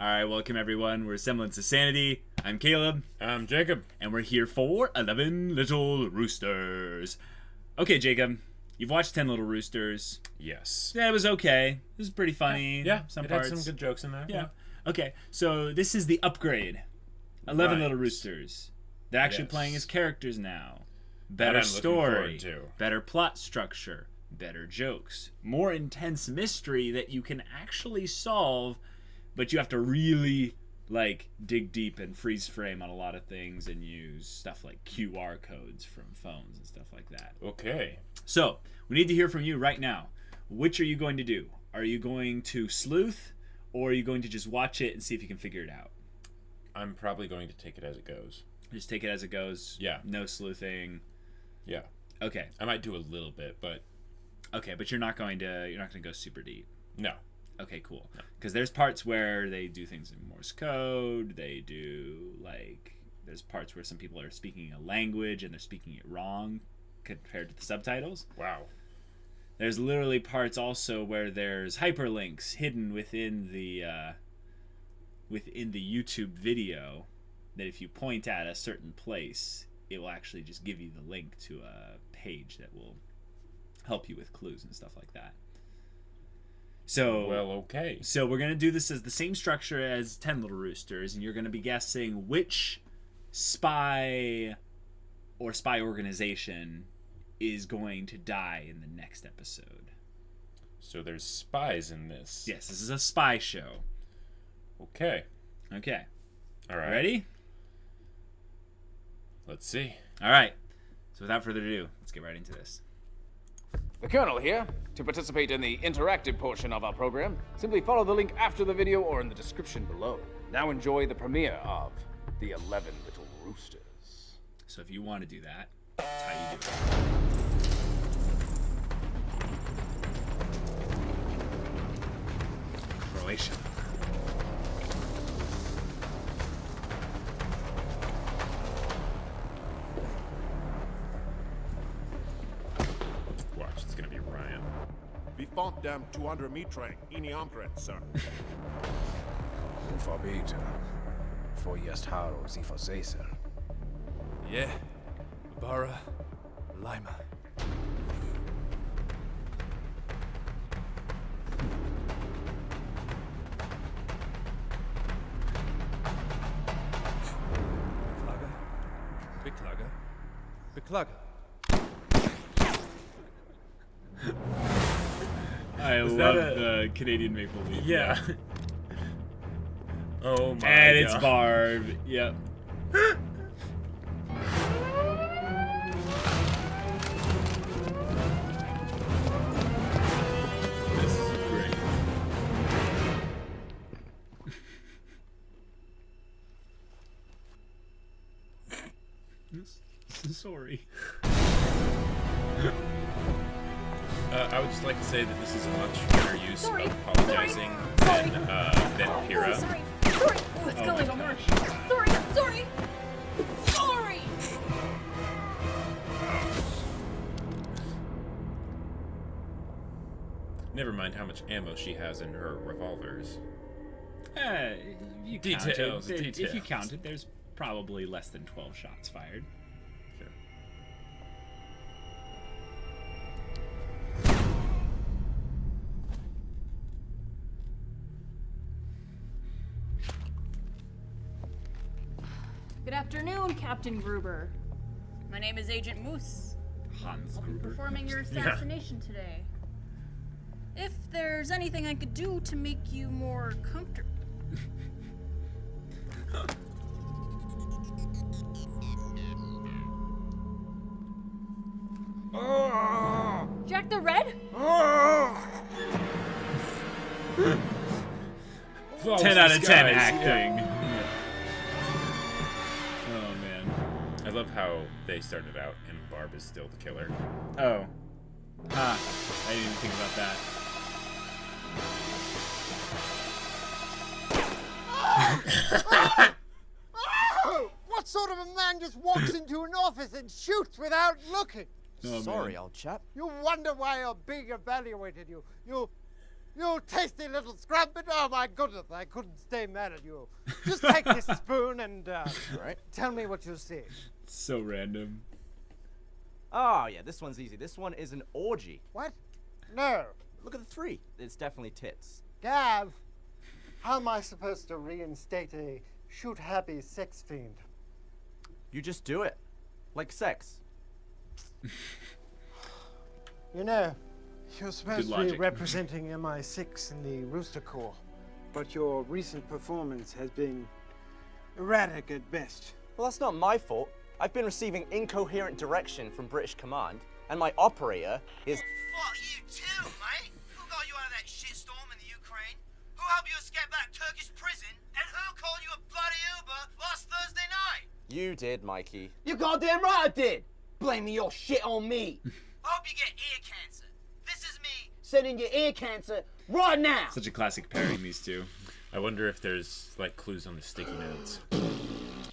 Alright, welcome everyone. We're Semblance of Sanity. I'm Caleb. I'm Jacob. And we're here for 11 Little Roosters. Okay, Jacob. You've watched 10 Little Roosters. Yes. Yeah, it was okay. It was pretty funny. Yeah, some it parts. had some good jokes in there. Yeah. Okay, so this is the upgrade. 11 Right. Little Roosters. They're actually Yes. playing as characters now. That Better I'm looking story. forward to. Better plot structure. Better jokes. More intense mystery that you can actually solve, but you have to really dig deep and freeze frame on a lot of things and use stuff like QR codes from phones and stuff like that. Okay. So, we need to hear from you right now. Which are you going to do? Are you going to sleuth, or are you going to just watch it and see if you can figure it out? I'm probably going to take it as it goes. Just take it as it goes. Yeah. No sleuthing. Yeah. Okay. I might do a little bit, but Okay, but you're not going to go super deep. no. Okay, cool. Because there's parts where they do things in Morse code. They do, there's parts where some people are speaking a language and they're speaking it wrong compared to the subtitles. Wow. There's literally parts also where there's hyperlinks hidden within the YouTube video that if you point at a certain place, it will actually just give you the link to a page that will help you with clues and stuff like that. So, Well, okay. So we're going to do this as the same structure as 10 Little Roosters, and you're going to be guessing which spy or spy organization is going to die in the next episode. So there's spies in this. Yes, this is a spy show. Okay. Okay. All right. Ready? Let's see. All right. So without further ado, let's get right into this. The Colonel here. To participate in the interactive portion of our program, simply follow the link after the video or in the description below. Now enjoy the premiere of the 11 Little Roosters. So if you want to do that, that's how you do it. Croatia. Watch, it's gonna be Ryan. Vi font dem 200 metre in i omkrets, sir. Forbid. For just här och si får se sir. Yeah, bara Lima. Beklaga. Beklaga. I Was love that the Canadian Maple Leaf. Yeah. Oh my And it's God. Barb. Yep. This is great. Sorry. I would just like to say that this is a much better use of apologizing than Pyrrha. Sorry. What's going on? Sorry. Never mind how much ammo she has in her revolvers. You Details, counted. If you details. counted, there's probably less than 12 shots fired. Sure. Good afternoon, Captain Gruber. My name is Agent Moose. Hans I'll be Gruber. performing your assassination today. If there's anything I could do to make you more comfortable. Jack the Red? 10 out of 10 disguise, acting. yeah. Oh, man. I love how they started out and Barb is still the killer. Oh. I didn't even think about that. What sort of a man just walks into an office and shoots without looking? Oh, Sorry, man. old chap. You wonder why our big evaluated you. You tasty little scrub, but oh my goodness, I couldn't stay mad at you. Just take this spoon and tell me what you see. So random. Oh, yeah, this one's easy. This one is an orgy. What? No. Look at the 3. It's definitely tits. Gav, how am I supposed to reinstate a shoot-happy sex fiend? You just do it. Like sex. You know, you're supposed to be logic. representing MI6 in the Rooster Corps, but your recent performance has been erratic at best. Well, that's not my fault. I've been receiving incoherent direction from British Command, and my operator is... Fuck you too, mate! Who got you out of that shitstorm in the Ukraine? Who helped you escape that Turkish prison? And who called you a bloody Uber last Thursday night? You did, Mikey. You goddamn right I did! Blaming your shit on me! I hope you get ear cancer. This is me sending you ear cancer right now! Such a classic pairing, these two. I wonder if there's like clues on the sticky notes.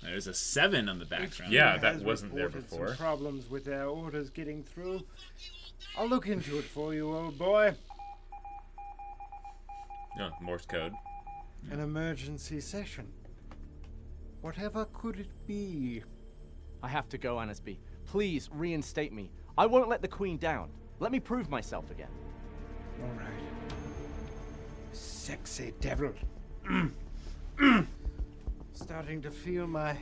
There's a 7 on the background. Yeah, that wasn't there before. Some problems with our orders getting through. I'll look into it for you, old boy. Oh, Morse code. An emergency session. Whatever could it be? I have to go, Anasby. Please reinstate me. I won't let the Queen down. Let me prove myself again. All right. Sexy devil. Starting to feel my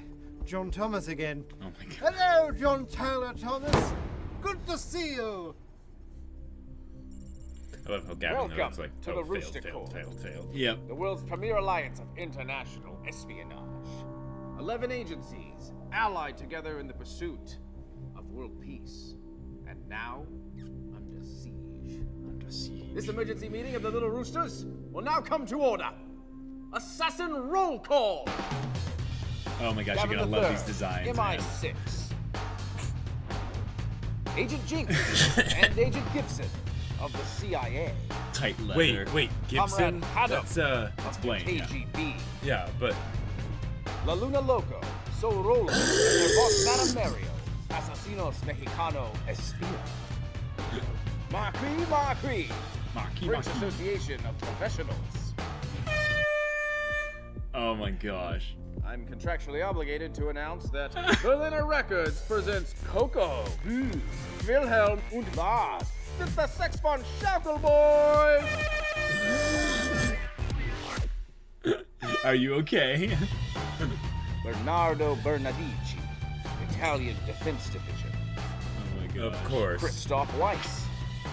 John Thomas again. Oh my god. Hello, John Tyler Thomas. Good to see you. I love how Gavin Welcome knows like, to oh, the failed, Rooster failed, Corps. failed. Yep. The world's premier alliance of international espionage. 11 agencies allied together in the pursuit of world peace. And now, under siege. Under siege. This emergency meeting of the Little Roosters will now come to order. Assassin roll call! Oh my gosh, Gavin you're gonna love III, these designs. man. MI6. Agent Jinx and Agent Gibson of the CIA. Tight leather. Wait, Gibson? Comrade Haddock That's Blaine. Yeah. KGB. Yeah, but La Luna Loco, Sol Rola, and their boss Madame Mario, Asesinos Mexicano Espia. Marquis, French Association of Professionals. Oh my gosh. I'm contractually obligated to announce that Berliner Records presents Coco, Wilhelm und Lars with the Sex von Schaukel Boys. Are you okay? Bernardo Bernadici, Italian Defense Division. Oh my god. of course. Christoph Weiss,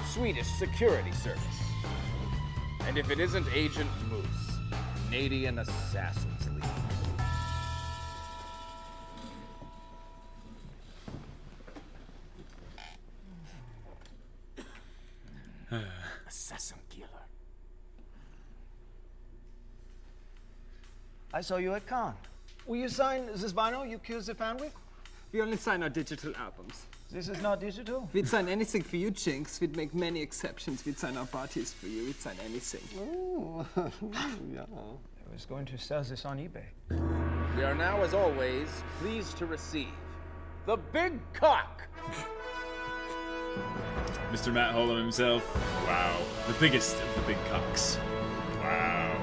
Swedish Security Service. And if it isn't Agent Moose, Canadian Assassins League. Assassin killer. I saw you at Cannes. Will you sign this vinyl you killed the fan with? We only sign our digital albums. This is not digital. We'd sign anything for you, Jinx. We'd make many exceptions. We'd sign our parties for you. We'd sign anything. Oh, yeah. I was going to sell this on eBay. We are now, as always, pleased to receive the Big Cock. Mr. Matt Holm himself. Wow. The biggest of the big cocks. Wow.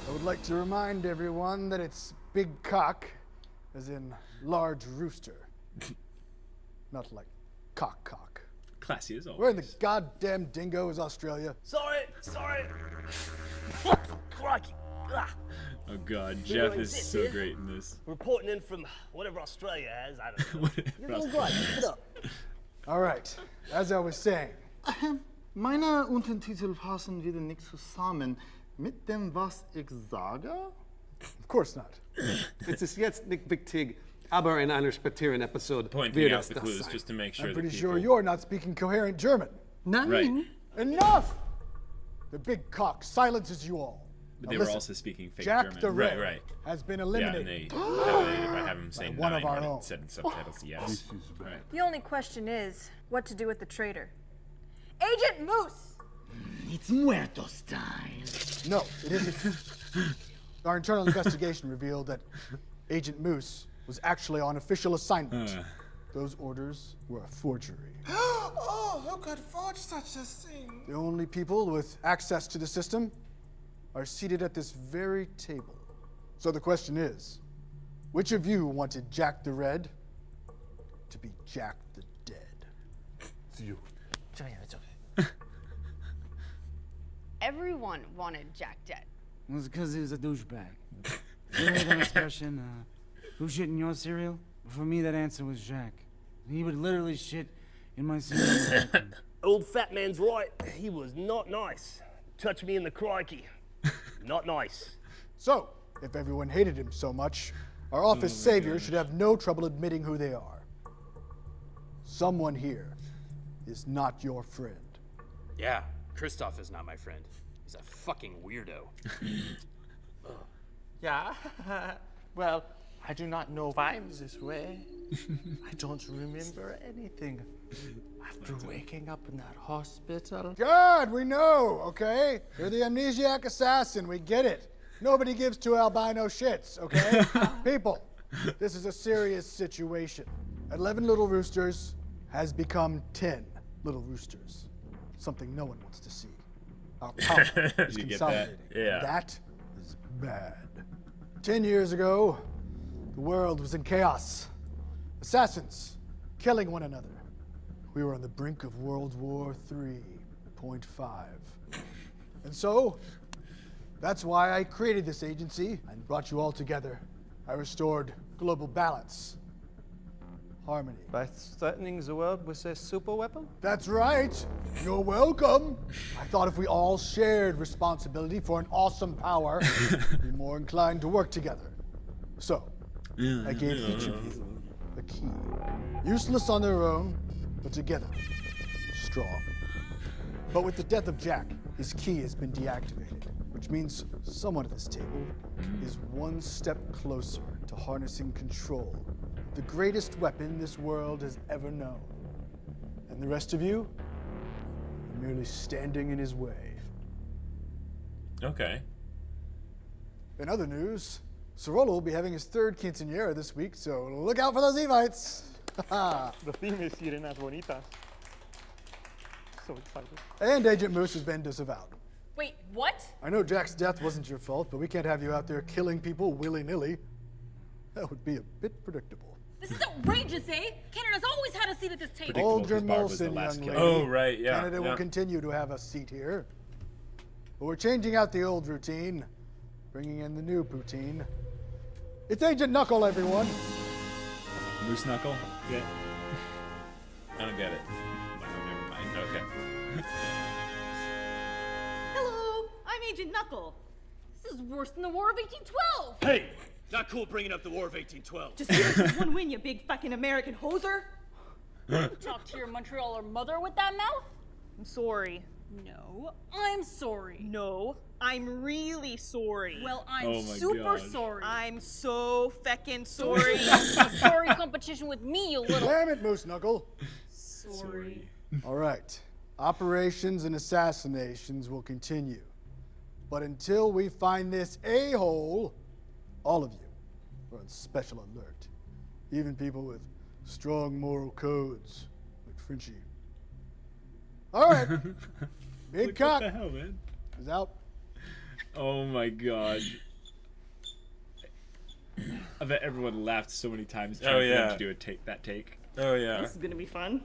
I would like to remind everyone that it's big cock, as in large rooster. Not like cock. Classy as always. Where in the goddamn dingo is Australia? Sorry. Crikey. Oh god, Jeff is so great in this. Reporting in from whatever Australia has. I don't know. You're all right. Keep it up. All right, as I was saying. Meine Untertitel passen wieder nicht zusammen mit dem, was ich sage? Of course not. Es ist jetzt nicht wichtig, aber in einer späteren Episode Pointing wird out es the das clues sein. just to make sure I'm that pretty people... sure you're not speaking coherent German. Nein. Right. Enough! The big cock silences you all. But Now they were listen, also speaking fake Jack German. the Red Right. has been Yeah, eliminated. and they eliminated by having him say one of 9 our when own. it said in subtitles yes. Right. The only question is what to do with the traitor. Agent Moose! It's muertos time. No, it isn't. Our internal investigation revealed that Agent Moose was actually on official assignment. those orders were a forgery. Oh, who could forge such a thing? The only people with access to the system are seated at this very table. So the question is, which of you wanted Jack the Red to be Jack the Dead? It's you. It's okay. Everyone wanted Jack dead. It was because he was a douchebag. You heard that expression, who shit in your cereal? For me, that answer was Jack. He would literally shit in my cereal. Old fat man's right. He was not nice. Touch me in the crikey. Not nice. So, if everyone hated him so much, our office savior should have no trouble admitting who they are. Someone here is not your friend. Yeah, Kristoff is not my friend. He's a fucking weirdo. Yeah? Well, I do not know why I'm this way. I don't remember anything. After waking up in that hospital. God, we know, okay? You're the amnesiac assassin, we get it. Nobody gives two albino shits, okay? People, this is a serious situation. 11 Little Roosters has become 10 Little Roosters. Something no one wants to see. Our power is You get consolidating. that? Yeah. That is bad. 10 years ago, the world was in chaos. Assassins killing one another. We were on the brink of World War 3.5. And so, that's why I created this agency and brought you all together. I restored global balance, harmony. By threatening the world with a super weapon? That's right. You're welcome. I thought if we all shared responsibility for an awesome power, we'd be more inclined to work together. So, I gave each of you a key. Useless on their own, but together, strong. But with the death of Jack, his key has been deactivated, which means someone at this table is one step closer to harnessing control, the greatest weapon this world has ever known. And the rest of you are merely standing in his way. Okay. In other news, Sorolo will be having his third quinceañera this week, so look out for those Evites. The theme is Sirenas Bonitas. So excited. And Agent Moose has been disavowed. Wait, what? I know Jack's death wasn't your fault, but we can't have you out there killing people willy-nilly. That would be a bit predictable. This is outrageous, eh? Canada's always had a seat at this table. Hold your Molson, young lady. Oh, right, yeah. Canada will continue to have a seat here. But we're changing out the old routine, bringing in the new poutine. It's Agent Knuckle, everyone. Moose Knuckle? Yeah. I don't get it. Oh, never mind. Okay. Hello, I'm Agent Knuckle. This is worse than the War of 1812. Hey, not cool bringing up the War of 1812. Just give us this one win, you big fucking American hoser. You talk to your Montrealer mother with that mouth? I'm sorry. No, I'm sorry. No, I'm really sorry. Well, I'm Oh my super gosh. sorry. I'm so feckin' sorry. A sorry competition with me, you little. Damn it, Moose Knuckle. Sorry. All right. Operations and assassinations will continue. But until we find this a-hole, all of you are on special alert. Even people with strong moral codes, like Frenchie. All right. Big Like, Cock what the hell, man? is out. Oh my god. I bet everyone laughed so many times trying for them to do that take. Oh yeah. This is gonna be fun.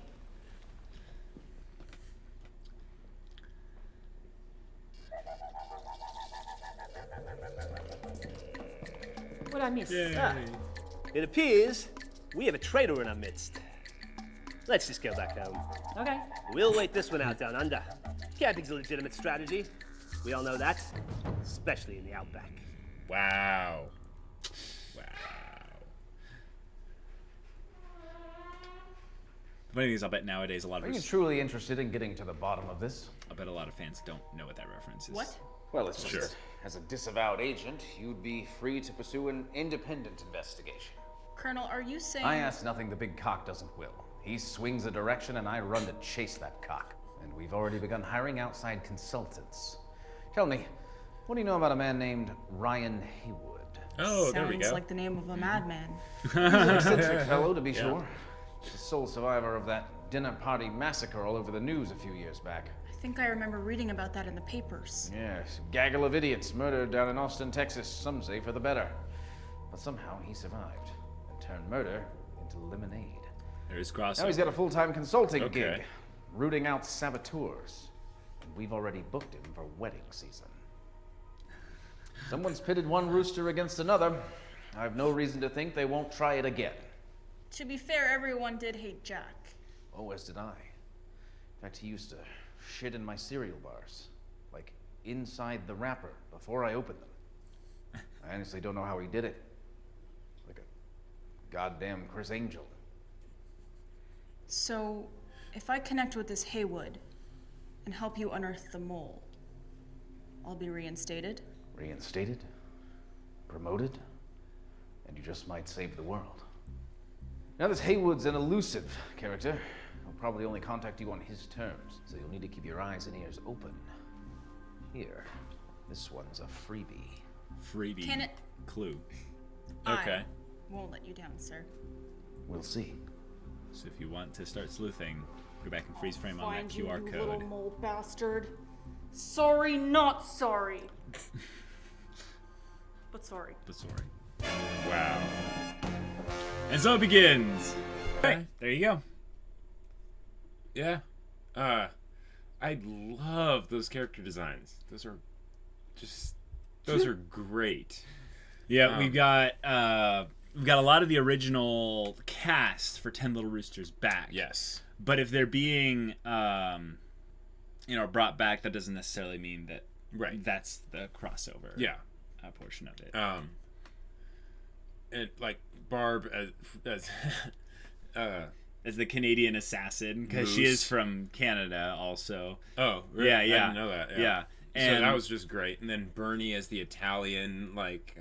What I miss? Yay. It appears we have a traitor in our midst. Let's just go back home. Okay. We'll wait this one out down under. Camping's a legitimate strategy. We all know that, especially in the outback. Wow. Wow. The funny thing is, I'll bet nowadays a lot Are of you truly interested in getting to the bottom of this? I bet a lot of fans don't know what that reference is. What? Well, it's just that as a disavowed agent, you'd be free to pursue an independent investigation. Colonel, are you saying... I ask nothing the big cock doesn't will. He swings a direction and I run to chase that cock. And we've already begun hiring outside consultants. Tell me, what do you know about a man named Ryan Haywood? Oh, there we go. Sounds like the name of a madman. He's an eccentric fellow, to be sure. The sole survivor of that dinner party massacre all over the news a few years back. I think I remember reading about that in the papers. Yes, gaggle of idiots murdered down in Austin, Texas, some say for the better. But somehow he survived and turned murder into lemonade. There's crossover. Now he's got a full-time consulting Okay. gig, rooting out saboteurs. And we've already booked him for wedding season. Someone's pitted one rooster against another. I've no reason to think they won't try it again. To be fair, everyone did hate Jack. Oh, as did I. In fact, he used to shit in my cereal bars. Like, inside the wrapper, before I opened them. I honestly don't know how he did it. Like a goddamn Chris Angel. So, if I connect with this Haywood and help you unearth the mole, I'll be reinstated? Reinstated? Promoted? And you just might save the world. Now, this Haywood's an elusive character. He'll probably only contact you on his terms, so you'll need to keep your eyes and ears open. Here, this one's a freebie. Freebie. Can it? Clue. I won't let you down, sir. We'll see. So if you want to start sleuthing, go back and freeze frame on that Find you, QR you code. little mole bastard. Sorry, not sorry. But sorry. But sorry. Wow. And so it begins. Okay, there you go. Yeah. I love those character designs. Those are great. Yeah, we've got a lot of the original cast for 10 Little Roosters back. Yes. But if they're being brought back, that doesn't necessarily mean that that's the crossover. Yeah. Portion of it. And like Barb as the Canadian assassin, because she is from Canada also. Oh, really? Yeah, I didn't know that. Yeah. And so that was just great. And then Bernie as the Italian, like,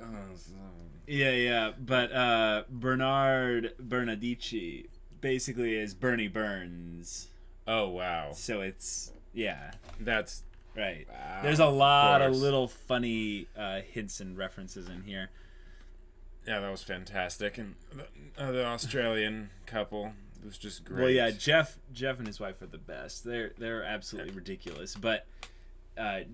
But Bernard Bernadici basically is Bernie Burns. Oh, wow. So it's, That's right. Wow. There's a lot of course. little funny hints and references in here. Yeah, that was fantastic. And the Australian couple was just great. Well, yeah, Jeff and his wife are the best. They're absolutely ridiculous. But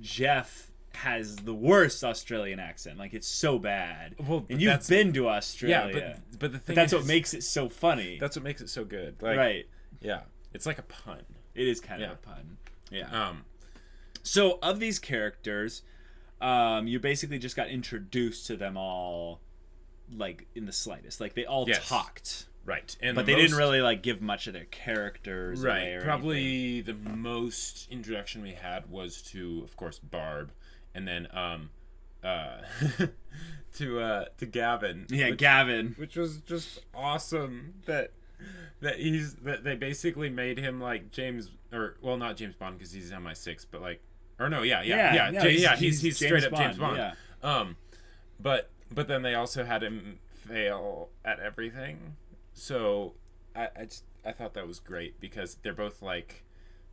Jeff has the worst Australian accent. Like, it's so bad. Well, and you've been to Australia. Yeah, but the thing that's is, what makes it so funny. That's what makes it so good. Like, right. Yeah. It's like a pun. It is kind of a pun. Yeah. So of these characters, you basically just got introduced to them all, like, in the slightest. Like, they all talked. Right. And but they didn't really, like, give much of their characters away or Probably anything. The most introduction we had was to, of course, Barb, and then to Gavin. Yeah, Gavin. Which was just awesome that they basically made him like James, or well, not James Bond because he's MI6, but like, or no, he's straight up James Bond. Yeah. But then they also had him fail at everything. So I thought that was great because they're both like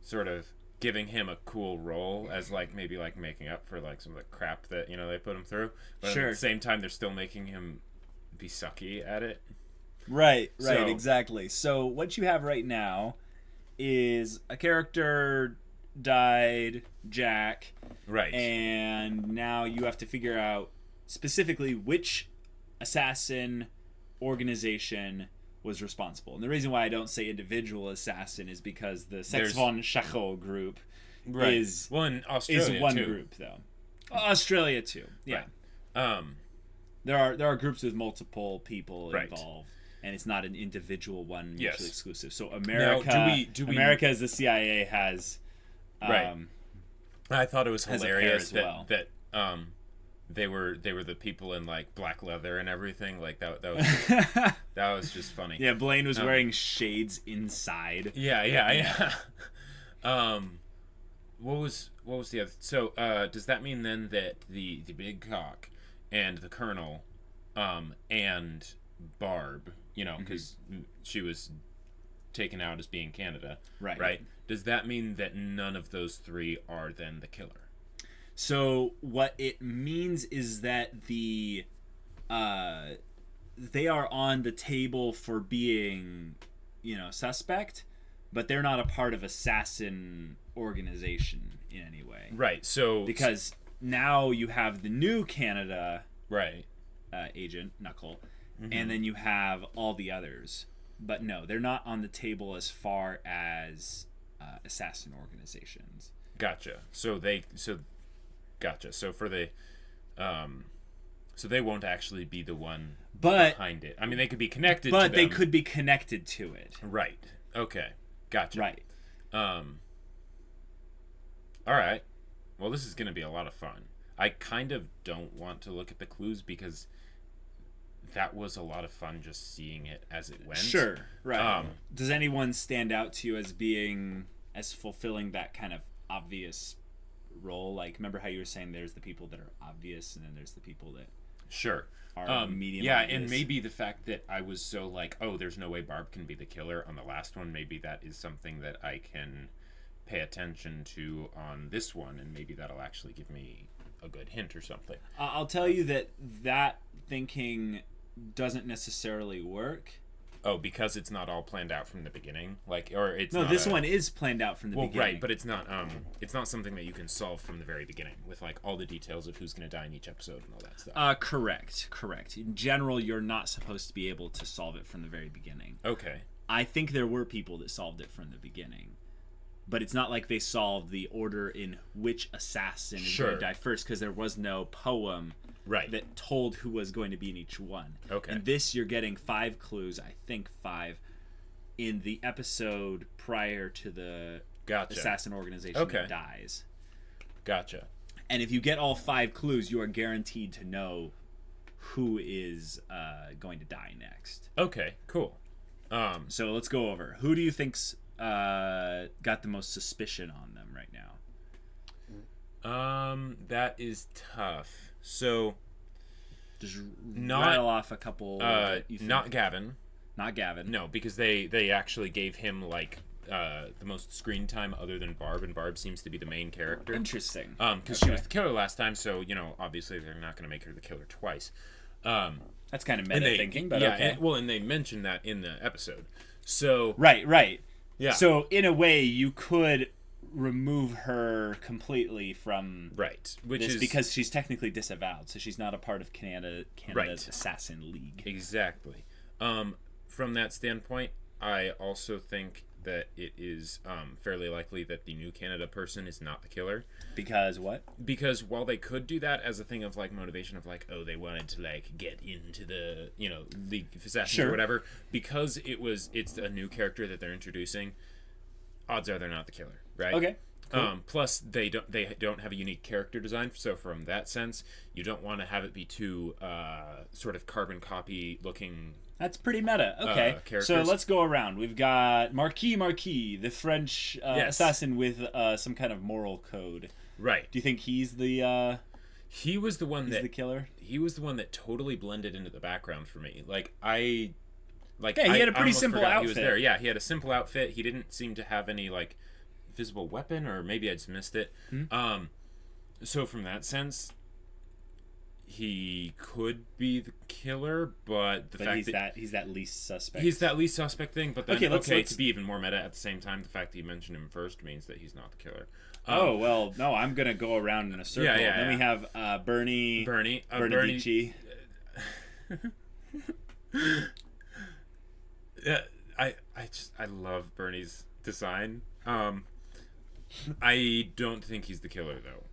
sort of giving him a cool role as like maybe like making up for like some of the crap that they put him through. But at the same time, they're still making him be sucky at it. Right, exactly. So what you have right now is a character died, Jack. Right. And now you have to figure out specifically which assassin organization was responsible. And the reason why I don't say individual assassin is because the Sex von Schachel group is in Australia is one too. group though. Australia too. Yeah. Right. There are groups with multiple people involved. And it's not an individual one mutually exclusive. So America, now, America as the CIA has, I thought it was hilarious that they were the people in like black leather and everything. Like that was that was just funny. Yeah, Blaine was wearing shades inside. Yeah. What was the other? So does that mean then that the big cock and the colonel, and Barb, because she was taken out as being Canada, right? Does that mean that none of those three are then the killer? So what it means is that they are on the table for being suspect, but they're not a part of assassin organization in any way. Right. So because now you have the new Canada agent Knuckle, and then you have all the others. But no, they're not on the table as far as assassin organizations. Gotcha. So for the so they won't actually be the one behind it. I mean, they could be connected to them. But they could be connected to it. Right. Okay. Gotcha. Right. All right. Well, this is going to be a lot of fun. I kind of don't want to look at the clues because that was a lot of fun just seeing it as it went. Sure. Right. Does anyone stand out to you as fulfilling that kind of obvious role? Like, remember how you were saying there's the people that are obvious and then there's the people that are medium obvious? And maybe the fact that I was so like, oh, there's no way Barb can be the killer on the last one, maybe that is something that I can pay attention to on this one, and maybe that'll actually give me a good hint or something. I'll tell you that thinking doesn't necessarily work. Oh, because it's not all planned out from the beginning, this one is planned out from the beginning. Right, but it's not something that you can solve from the very beginning with like all the details of who's going to die in each episode and all that stuff. Correct. In general, you're not supposed to be able to solve it from the very beginning. Okay. I think there were people that solved it from the beginning, but it's not like they solved the order in which assassin is going to die first, because there was no poem that told who was going to be in each one. Okay. And this, you're getting 5 clues, I think 5, in the episode prior to the assassin organization that dies. Gotcha. And if you get all 5 clues, you are guaranteed to know who is going to die next. Okay, cool. So let's go over. Who do you think's got the most suspicion on them right now? That is tough. So just rattle off a couple. Not Gavin. Not Gavin. No, because they actually gave him like the most screen time other than Barb, and Barb seems to be the main character. Interesting. Because she was the killer last time, so obviously they're not going to make her the killer twice. That's kind of meta thinking, but okay. And they mentioned that in the episode. So right. Yeah. So in a way, you could remove her completely from which is because she's technically disavowed, so she's not a part of Canada's Assassin League. Exactly. From that standpoint, I also think that it is fairly likely that the new Canada person is not the killer. Because what? Because while they could do that as a thing of like motivation of like, oh, they wanted to like get into the League of Assassins or whatever, because it's a new character that they're introducing, odds are they're not the killer, right? Okay. Cool. Plus they don't have a unique character design, so from that sense, you don't want to have it be too sort of carbon copy looking. That's pretty meta. Okay, so let's go around. We've got Marquis, the French assassin with some kind of moral code. Right. Do you think he's the? He was the one the killer. He was the one that totally blended into the background for me. He had a pretty simple outfit. He was there. Yeah, he had a simple outfit. He didn't seem to have any like visible weapon, or maybe I just missed it. So from that sense, he could be the killer, but the fact that he's that least suspect. He's that least suspect thing, but then let's to be even more meta at the same time, the fact that you mentioned him first means that he's not the killer. No, I'm gonna go around in a circle. Then we have Bernie Bernadici. Yeah, I love Bernie's design. I don't think he's the killer though.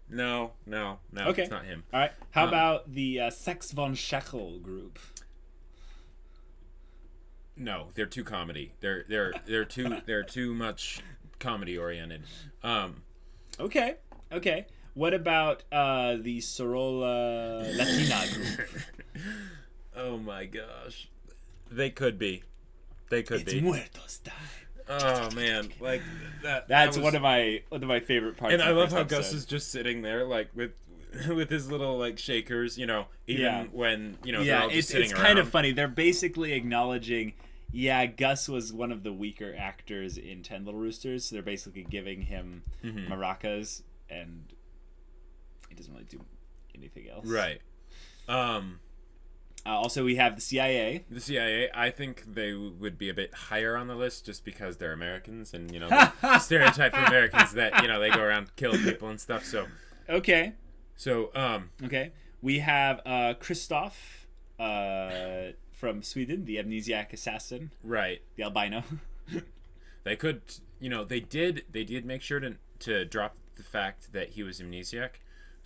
No. Okay. It's not him. All right. How about the Sex von Scheckel group? No, they're too comedy. They're too much comedy oriented. Okay. What about the Sorolla Latina group? Oh my gosh, they could be. It's muertos die. Oh man, like that. That's one of my favorite parts. And I love how Gus is just sitting there, like with his little like shakers, when they're all just sitting it's around. Kind of funny. They're basically acknowledging, Gus was one of the weaker actors in 10 Little Roosters. So they're basically giving him maracas, and he doesn't really do anything else. Right. Also, we have the CIA. The CIA, I think they would be a bit higher on the list just because they're Americans and, the stereotype for Americans that, they go around killing people and stuff. So, okay. So, okay. We have Christoph from Sweden, the amnesiac assassin. Right. The albino. They could, they did make sure to drop the fact that he was amnesiac.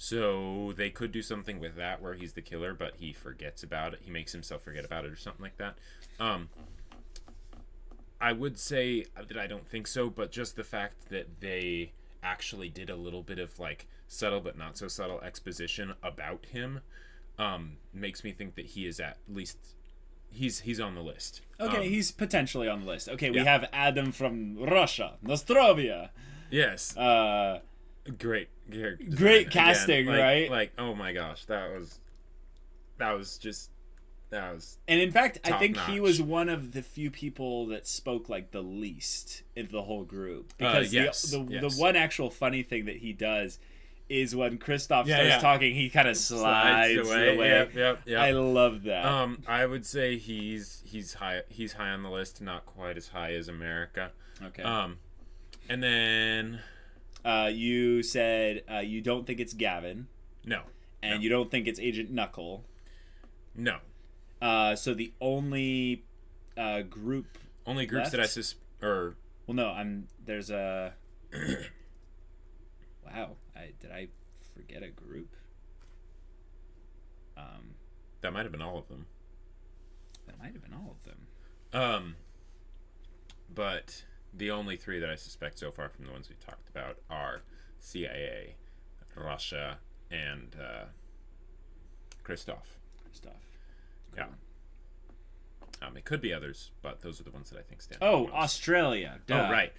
So they could do something with that where he's the killer, but he forgets about it. He makes himself forget about it or something like that. I would say that I don't think so, but just the fact that they actually did a little bit of like subtle but not so subtle exposition about him makes me think that he is at least he's on the list. Okay, he's potentially on the list. Okay, we yeah. have Adam from Russia, Nostrovia. Yes. Great casting, again, right? Like, oh my gosh, that was. And in fact, I think notch. he was one of the few people that spoke like the least in the whole group. Because the one actual funny thing that he does is when Christoph starts talking, he kind of slides away. Yep. I love that. I would say he's high on the list, not quite as high as America. Okay. And then you said you don't think it's Gavin. No. And you don't think it's Agent Knuckle. No. So the only groups left? That I well, no, there's a wow. Did I forget a group? That might have been all of them. But the only three that I suspect so far from the ones we talked about are CIA, Russia, and Christoph. Cool. Yeah. It could be others, but those are the ones that I think stand out. Oh, most. Australia. Duh. Oh, right.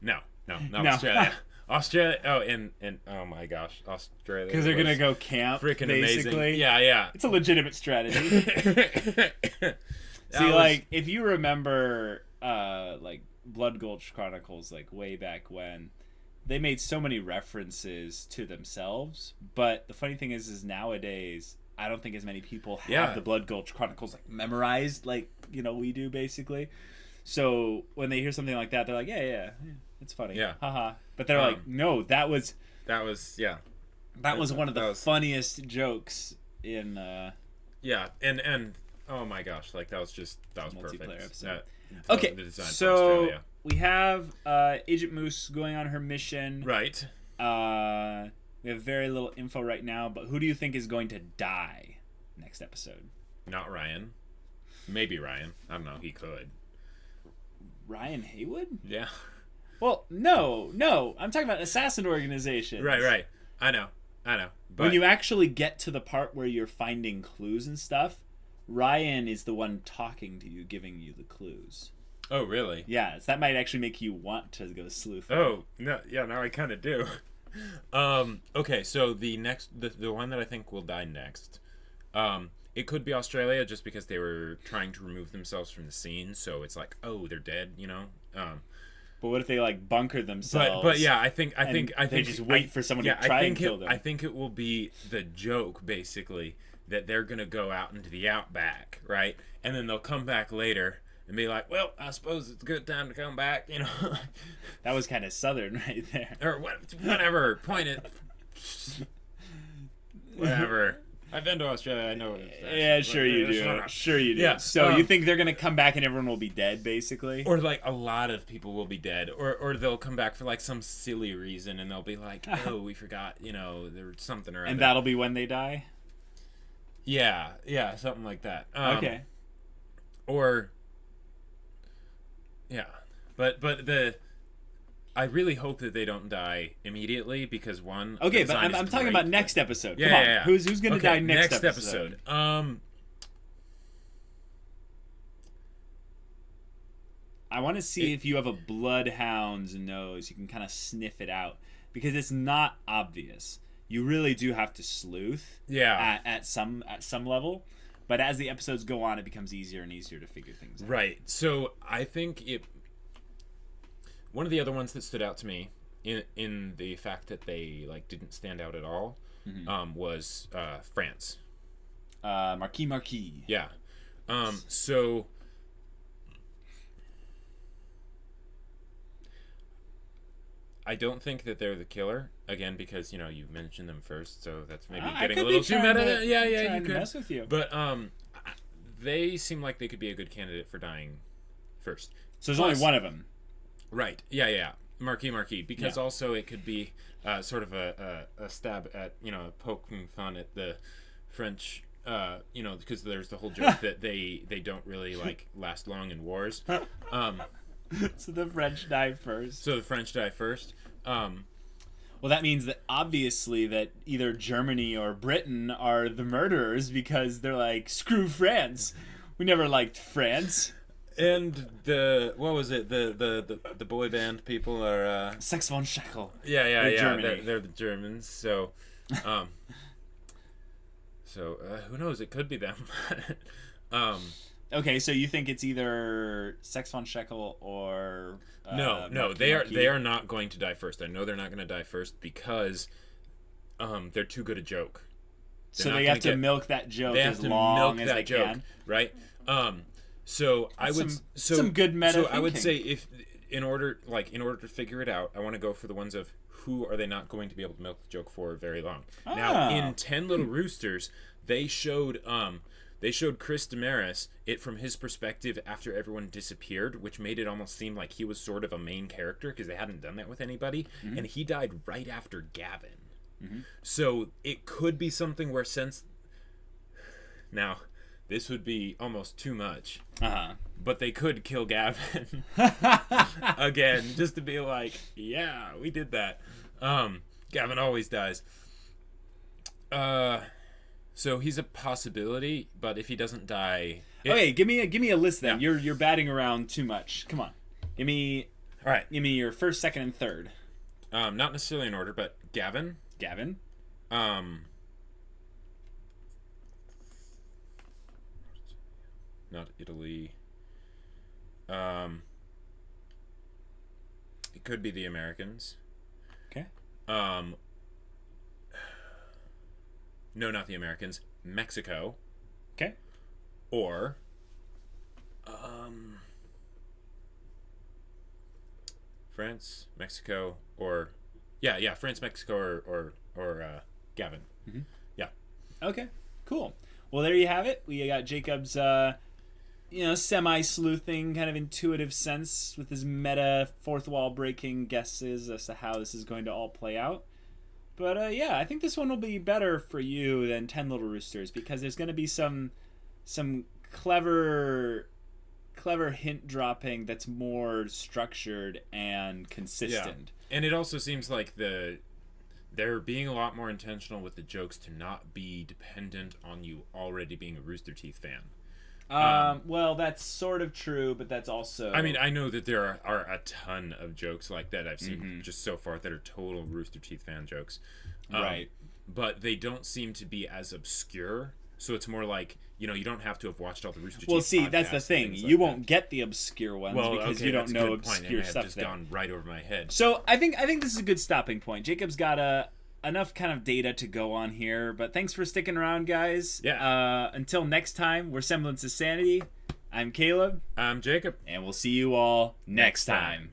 No, not Australia. Australia. Oh, and oh my gosh, Australia. Because they're gonna go camp. Freaking basically. Amazing. Yeah. It's a legitimate strategy. See, like if you remember, like Blood Gulch Chronicles, like way back when, they made so many references to themselves. But the funny thing is nowadays, I don't think as many people have the Blood Gulch Chronicles like memorized, like we do basically. So when they hear something like that, they're like, yeah, it's funny, haha. But they're like, no, that was one of the funniest jokes in. And oh my gosh, like that was multiplayer perfect. Episode. Okay, so we have Agent Moose going on her mission. Right. We have very little info right now, but who do you think is going to die next episode? Not Ryan. Maybe Ryan. I don't know. He could. Ryan Haywood? Yeah. Well, no. I'm talking about assassin organizations. Right. I know. But when you actually get to the part where you're finding clues and stuff, Ryan is the one talking to you, giving you the clues. Oh, really? Yeah, so that might actually make you want to go sleuth. Oh, no, yeah, now I kind of do. Okay, so the one that I think will die next, it could be Australia just because they were trying to remove themselves from the scene, so it's like, oh, they're dead, But what if they like bunker themselves? But yeah, I think they just wait for someone to try and kill them. I think it will be the joke basically that they're gonna go out into the outback, right? And then they'll come back later and be like, well, I suppose it's a good time to come back, That was kind of southern right there. Or whatever. Point it. Whatever. I've been to Australia. I know what it's like. Yeah, sure you do. Sure you do. Yeah. So you think they're going to come back and everyone will be dead, basically? Or, like, a lot of people will be dead. Or they'll come back for, like, some silly reason and they'll be like, oh, we forgot, there's something or other. And that'll be when they die? Yeah, something like that. Okay. Or... Yeah, but I really hope that they don't die immediately because one. Okay, but I'm talking about next episode. Come on. Yeah. Who's going to die next episode? I want to see if you have a bloodhound's nose. You can kind of sniff it out because it's not obvious. You really do have to sleuth. Yeah. At some level. But as the episodes go on, it becomes easier and easier to figure things out. Right. So I think one of the other ones that stood out to me in the fact that they like didn't stand out at all was France. Marquis. Yeah. So I don't think that they're the killer again because you mentioned them first, so that's maybe getting a little too meta. Yeah, you could mess with you. But they seem like they could be a good candidate for dying first. So there's only one of them, right? Yeah. Marquis, because also it could be sort of a stab at poking fun at the French. Because there's the whole joke that they don't really last long in wars. So the French die first. Well, that means that obviously that either Germany or Britain are the murderers because they're like, screw France. We never liked France. And what was it? The boy band people are Sex von Scheckel. Yeah. Germany. They're the Germans. So, who knows? It could be them. Okay, so you think it's either Sex von Scheckel or no, they are not going to die first. I know they're not going to die first because they're too good a joke. So they have to milk that joke as long as they can, right? So I would some good meta. So I would say if in order to figure it out, I want to go for the ones of who are they not going to be able to milk the joke for very long. Now in 10 Little Roosters, they showed Chris Damaris it from his perspective after everyone disappeared, which made it almost seem like he was sort of a main character because they hadn't done that with anybody, and he died right after Gavin. So it could be something where now this would be almost too much, but they could kill Gavin again just to be like, yeah, we did that. Gavin always dies. So he's a possibility, but if he doesn't die, okay, give me a list then. Yeah. You're batting around too much. Come on, give me your first, second, and third. Not necessarily in order, but Gavin. Not Italy. It could be the Americans. Okay. No, not the Americans. Mexico. Okay. Or France, Mexico, or France, Mexico, or Gavin. Yeah. Okay. Cool. Well, there you have it. We got Jacob's semi-sleuthing, kind of intuitive sense with his meta fourth wall breaking guesses as to how this is going to all play out. But I think this one will be better for you than 10 Little Roosters because there's going to be some clever hint dropping that's more structured and consistent. Yeah. And it also seems like they're being a lot more intentional with the jokes to not be dependent on you already being a Rooster Teeth fan. Well, that's sort of true, but that's also... I mean, I know that there are a ton of jokes like that I've seen just so far that are total Rooster Teeth fan jokes. Right. But they don't seem to be as obscure, so it's more like, you don't have to have watched all the Rooster Teeth Well, see, that's the thing. You like won't get the obscure ones because you don't know obscure stuff just gone right over my head. So I think this is a good stopping point. Jacob's got enough kind of data to go on here, but thanks for sticking around, guys. Yeah. Until next time, we're Semblance of Sanity. I'm Caleb. I'm Jacob. And we'll see you all next time.